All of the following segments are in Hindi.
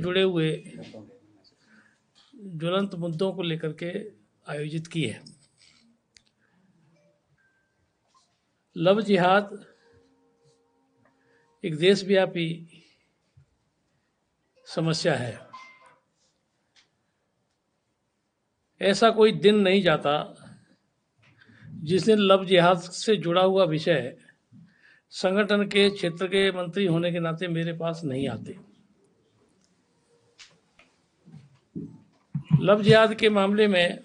जुड़े हुए ज्वलंत मुद्दों को लेकर के आयोजित की है। लव जिहाद एक देशव्यापी समस्या है। ऐसा कोई दिन नहीं जाता जिस दिन लव जिहाद से जुड़ा हुआ विषय संगठन के क्षेत्र के मंत्री होने के नाते मेरे पास नहीं आते। लव जिहाद के मामले में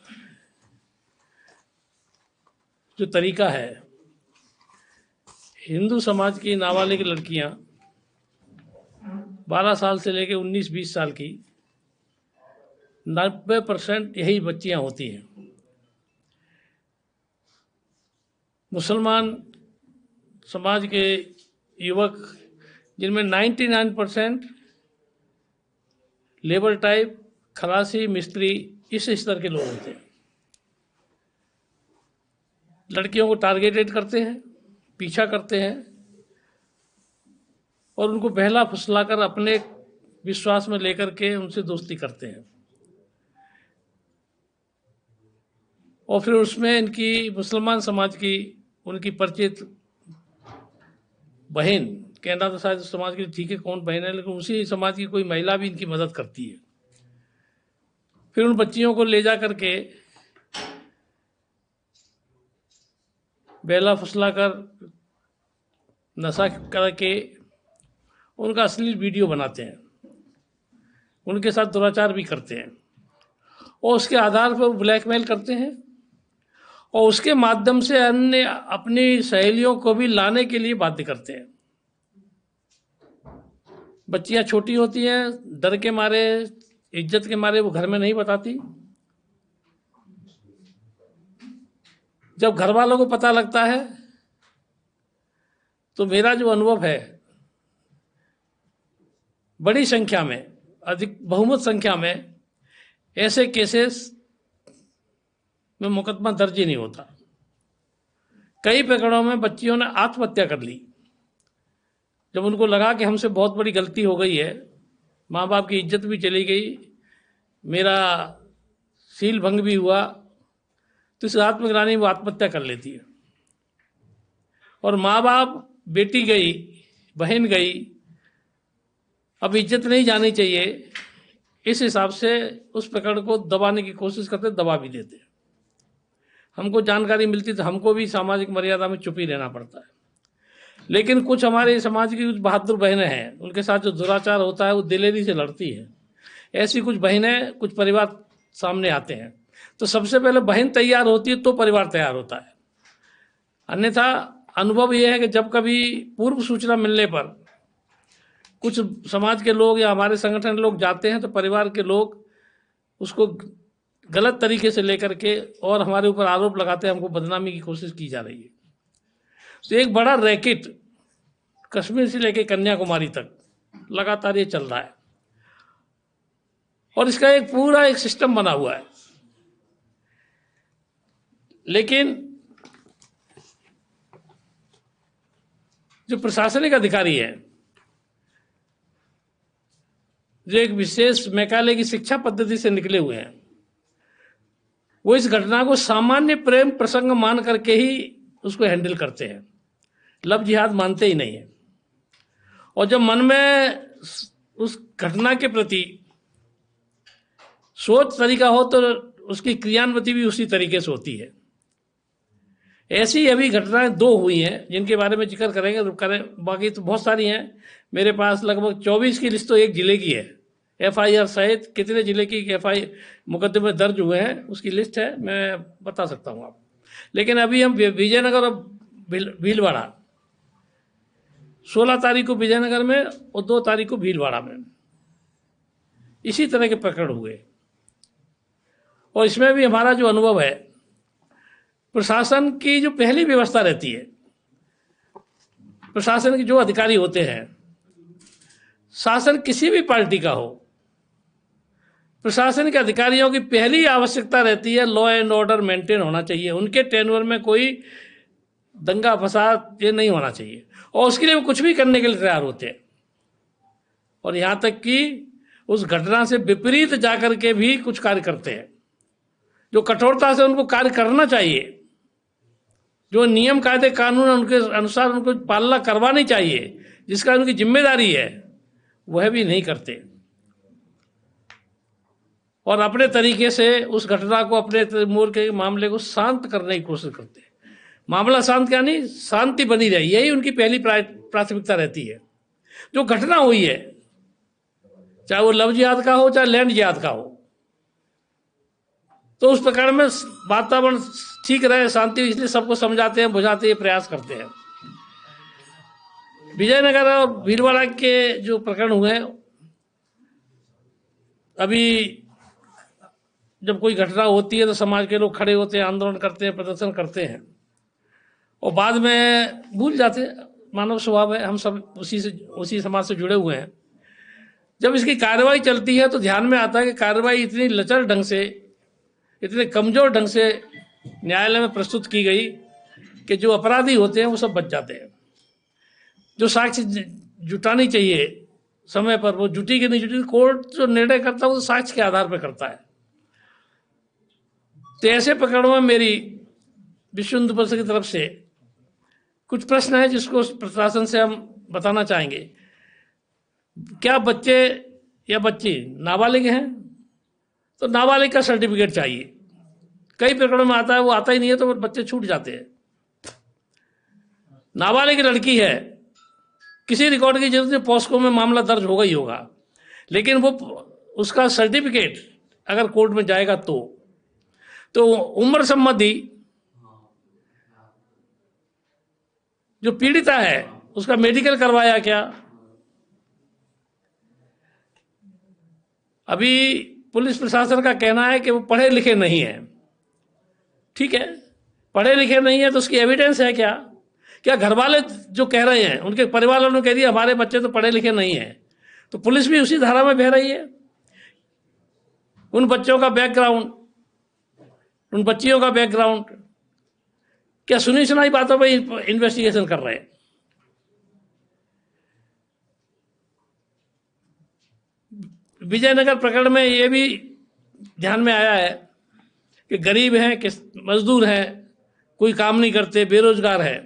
जो तरीका है, हिंदू समाज की नाबालिग लड़कियां 12 साल से लेकर 19-20 साल की 90% यही बच्चियां होती हैं। मुसलमान समाज के युवक जिनमें 99% लेबर टाइप, खलासी, मिस्त्री, इस स्तर के लोग होते हैं। लड़कियों को टारगेटेड करते हैं, पीछा करते हैं और उनको बहला फुसलाकर अपने विश्वास में लेकर के उनसे दोस्ती करते हैं और फिर उसमें इनकी मुसलमान समाज की उनकी परिचित बहन, कहना तो शायद समाज के लिए ठीक है कौन बहन है, लेकिन उसी समाज की कोई महिला भी इनकी मदद करती है। फिर उन बच्चियों को ले जा करके बेला फुसला कर नशा करके उनका अश्लील वीडियो बनाते हैं, उनके साथ दुराचार भी करते हैं और उसके आधार पर ब्लैकमेल करते हैं और उसके माध्यम से अन्य अपनी सहेलियों को भी लाने के लिए बाध्य करते हैं। बच्चियां छोटी होती हैं, डर के मारे, इज्जत के मारे वो घर में नहीं बताती। जब घर वालों को पता लगता है तो मेरा जो अनुभव है, बड़ी संख्या में, अधिक बहुमत संख्या में ऐसे केसेस में मुकदमा दर्ज ही नहीं होता। कई प्रकरणों में बच्चियों ने आत्महत्या कर ली जब उनको लगा कि हमसे बहुत बड़ी गलती हो गई है, माँ बाप की इज्जत भी चली गई, मेरा सील भंग भी हुआ, तो इस आत्मग्लानि में वो आत्महत्या कर लेती है। और माँ बाप, बेटी गई, बहन गई, अब इज्जत नहीं जानी चाहिए, इस हिसाब से उस प्रकरण को दबाने की कोशिश करते, दबा भी देते। हमको जानकारी मिलती तो हमको भी सामाजिक मर्यादा में चुप ही रहना पड़ता है। लेकिन कुछ हमारे समाज की कुछ बहादुर बहनें हैं, उनके साथ जो दुराचार होता है वो दिलेरी से लड़ती है। ऐसी कुछ बहनें, कुछ परिवार सामने आते हैं तो सबसे पहले बहन तैयार होती है तो परिवार तैयार होता है। अन्यथा अनुभव यह है कि जब कभी पूर्व सूचना मिलने पर कुछ समाज के लोग या हमारे संगठन के लोग जाते हैं तो परिवार के लोग उसको गलत तरीके से लेकर के और हमारे ऊपर आरोप लगाते हैं, हमको बदनामी की कोशिश की जा रही है। तो एक बड़ा रैकेट कश्मीर से लेकर कन्याकुमारी तक लगातार ये चल रहा है और इसका एक पूरा एक सिस्टम बना हुआ है। लेकिन जो प्रशासनिक अधिकारी है, जो एक विशेष मैकाले की शिक्षा पद्धति से निकले हुए हैं, वो इस घटना को सामान्य प्रेम प्रसंग मान करके ही उसको हैंडल करते हैं। लव जिहाद मानते ही नहीं है। और जब मन में उस घटना के प्रति सोच तरीका हो तो उसकी क्रियान्विति भी उसी तरीके से होती है। ऐसी अभी घटनाएं 2 हुई हैं जिनके बारे में जिक्र करेंगे तो करें, बाकी तो बहुत सारी हैं। मेरे पास लगभग 24 की लिस्ट तो एक जिले की है। FIR सहित कितने जिले की FIR मुकदमे दर्ज हुए हैं उसकी लिस्ट है, मैं बता सकता हूँ आप। लेकिन अभी हम विजयनगर और भीलवाड़ा, 16 तारीख को विजयनगर में और 2 तारीख को भीलवाड़ा में इसी तरह के प्रकरण हुए। और इसमें भी हमारा जो अनुभव है, प्रशासन की जो पहली व्यवस्था रहती है, प्रशासन के जो अधिकारी होते हैं, शासन किसी भी पार्टी का हो, प्रशासन के अधिकारियों की पहली आवश्यकता रहती है लॉ एंड ऑर्डर मेंटेन होना चाहिए। उनके टेन्योर में कोई दंगा फसाद ये नहीं होना चाहिए और उसके लिए वो कुछ भी करने के लिए तैयार होते हैं। और यहाँ तक कि उस घटना से विपरीत जाकर के भी कुछ कार्य करते हैं। जो कठोरता से उनको कार्य करना चाहिए, जो नियम कायदे कानून उनके अनुसार उनको पालना करवानी चाहिए, जिसका उनकी जिम्मेदारी है, वह भी नहीं करते और अपने तरीके से उस घटना को, अपने मोर के मामले को शांत करने की कोशिश करते हैं। मामला शांत क्या नहीं, शांति बनी रहे, यही उनकी पहली प्राथमिकता रहती है। जो घटना हुई है, चाहे वो लव जिहाद का हो चाहे लैंड जिहाद का हो, तो उस प्रकार में वातावरण ठीक रहे, शांति, इसलिए सबको समझाते हैं, बुझाते हैं, प्रयास करते हैं। विजयनगर और भीलवाड़ा के जो प्रकरण हुए, अभी जब कोई घटना होती है तो समाज के लोग खड़े होते हैं, आंदोलन करते हैं, प्रदर्शन करते हैं और बाद में भूल जाते हैं। मानव स्वभाव है, हम सब उसी समाज से जुड़े हुए हैं। जब इसकी कार्रवाई चलती है तो ध्यान में आता है कि कार्रवाई इतनी लचर ढंग से, इतने कमजोर ढंग से न्यायालय में प्रस्तुत की गई कि जो अपराधी होते हैं वो सब बच जाते हैं। जो साक्ष्य जुटानी चाहिए समय पर, वो जुटी कि नहीं जुटी, कोर्ट जो निर्णय करता है वो साक्ष्य के आधार पर करता है। तो ऐसे प्रकरणों में मेरी विश्व हिंदू परिषद की तरफ से कुछ प्रश्न है जिसको प्रशासन से हम बताना चाहेंगे। क्या बच्चे या बच्ची नाबालिग हैं तो नाबालिग का सर्टिफिकेट चाहिए। कई प्रकरणों में आता है, वो आता ही नहीं है तो बच्चे छूट जाते हैं। नाबालिग लड़की है, किसी रिकॉर्ड की जरूरत नहीं, पॉस्को में मामला दर्ज होगा ही होगा, लेकिन वो उसका सर्टिफिकेट अगर कोर्ट में जाएगा तो उम्र संबंधी जो पीड़िता है उसका मेडिकल करवाया क्या। अभी पुलिस प्रशासन का कहना है कि वो पढ़े लिखे नहीं है। ठीक है, पढ़े लिखे नहीं है तो उसकी एविडेंस है क्या? क्या घर वाले जो कह रहे हैं, उनके परिवार वालों ने कह दिया हमारे बच्चे तो पढ़े लिखे नहीं है, तो पुलिस भी उसी धारा में बह रही है। उन बच्चों का बैकग्राउंड, उन बच्चियों का बैकग्राउंड क्या सुनी सुनाई बातों पर इन्वेस्टिगेशन कर रहे हैं। विजयनगर प्रकरण में ये भी ध्यान में आया है कि गरीब हैं, कि मजदूर हैं, कोई काम नहीं करते, बेरोजगार है।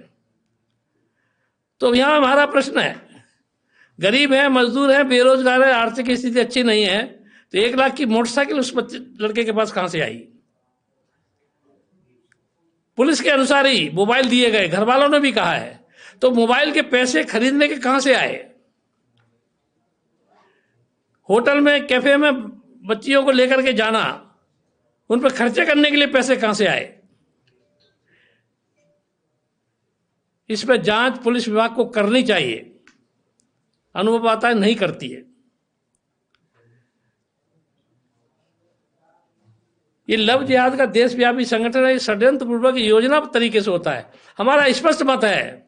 तो यहां हमारा प्रश्न है, गरीब है, मजदूर है, बेरोजगार है, आर्थिक स्थिति अच्छी नहीं है, तो 1 लाख की मोटरसाइकिल उस लड़के के पास कहां से आई? पुलिस के अनुसार ही मोबाइल दिए गए, घर वालों ने भी कहा है, तो मोबाइल के पैसे खरीदने के कहां से आए? होटल में, कैफे में बच्चियों को लेकर के जाना, उन पर खर्चे करने के लिए पैसे कहां से आए? इस पर जांच पुलिस विभाग को करनी चाहिए। अनुभव आता है नहीं करती है। ये लव जिहाद का देशव्यापी संगठन है, षड्यंत्र पूर्वक योजना तरीके से होता है। हमारा स्पष्ट मत है,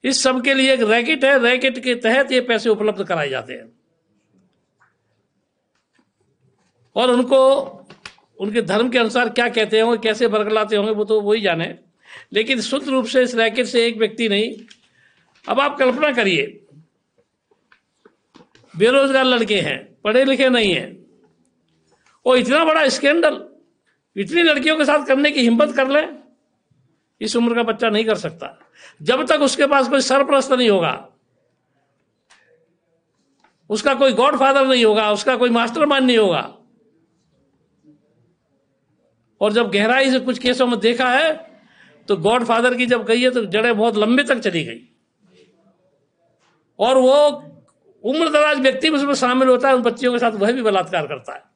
इस सब के लिए एक रैकेट है, रैकेट के तहत ये पैसे उपलब्ध कराए जाते हैं और उनको उनके धर्म के अनुसार क्या कहते होंगे, कैसे बरगलाते होंगे, वो तो वही जाने। लेकिन शुद्ध रूप से इस रैकेट से एक व्यक्ति नहीं। अब आप कल्पना करिए, बेरोजगार लड़के हैं, पढ़े लिखे नहीं हैं, और इतना बड़ा स्कैंडल इतनी लड़कियों के साथ करने की हिम्मत कर ले, इस उम्र का बच्चा नहीं कर सकता। जब तक उसके पास कोई सरपरस्त नहीं होगा, उसका कोई गॉडफादर नहीं होगा, उसका कोई मास्टरमाइंड नहीं होगा। और जब गहराई से कुछ केसों में देखा है तो गॉडफादर की जब गई है तो जड़ें बहुत लंबे तक चली गई, और वो उम्रदराज व्यक्ति भी उसमें शामिल होता है, उन बच्चियों के साथ वह भी बलात्कार करता है।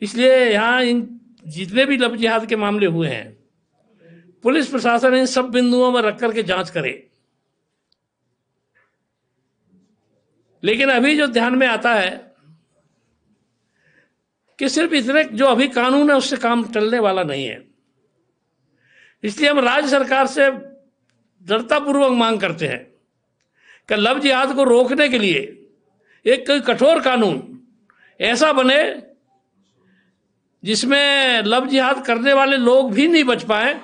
इसलिए यहां इन जितने भी लव जिहाद के मामले हुए हैं, पुलिस प्रशासन इन सब बिंदुओं में रख करके जांच करे। लेकिन अभी जो ध्यान में आता है कि सिर्फ इतने जो अभी कानून है उससे काम चलने वाला नहीं है। इसलिए हम राज्य सरकार से दृढ़तापूर्वक मांग करते हैं कि लव जिहाद को रोकने के लिए एक कोई कठोर कानून ऐसा बने जिसमें लव जिहाद करने वाले लोग भी नहीं बच पाए,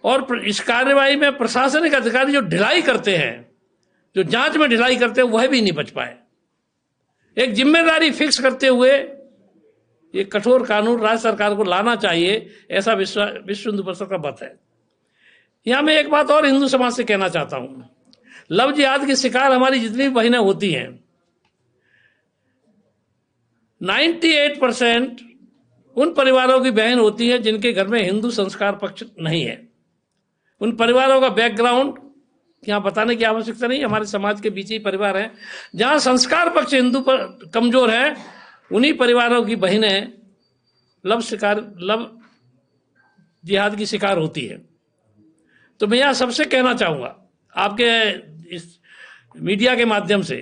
और इस कार्यवाही में प्रशासनिक अधिकारी जो ढिलाई करते हैं जो जांच में ढिलाई करते हैं वह भी नहीं बच पाए। एक जिम्मेदारी फिक्स करते हुए ये कठोर कानून राज्य सरकार को लाना चाहिए, ऐसा विश्व हिंदू परिषद का मत है। यहां मैं एक बात और हिंदू समाज से कहना चाहता हूं, लव जिहाद की शिकार हमारी जितनी भी बहनें होती हैं, 98% उन परिवारों की बहन होती है जिनके घर में हिंदू संस्कार पक्ष नहीं है। उन परिवारों का बैकग्राउंड यहाँ बताने की आवश्यकता नहीं, हमारे समाज के बीच ही परिवार है जहां संस्कार पक्ष हिंदू पर कमजोर है। उन्हीं परिवारों की बहनें लव जिहाद की शिकार होती है। तो मैं यहां सबसे कहना चाहूंगा आपके इस मीडिया के माध्यम से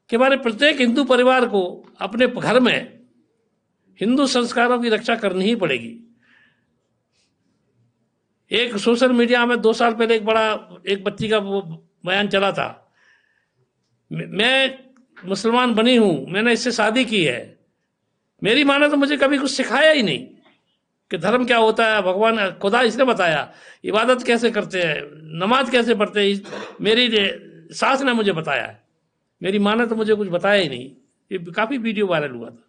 कि हमारे प्रत्येक हिंदू परिवार को अपने घर में हिंदू संस्कारों की रक्षा करनी ही पड़ेगी। एक सोशल मीडिया में 2 साल पहले एक बच्ची का वो बयान चला था, मैं मुसलमान बनी हूं, मैंने इससे शादी की है, मेरी मां ने तो मुझे कभी कुछ सिखाया ही नहीं कि धर्म क्या होता है, भगवान खुदा इसने बताया, इबादत कैसे करते हैं, नमाज कैसे पढ़ते हैं, मेरी सास ने मुझे बताया है, मेरी मां ने तो मुझे कुछ बताया ही नहीं। ये काफी वीडियो वायरल हुआ था।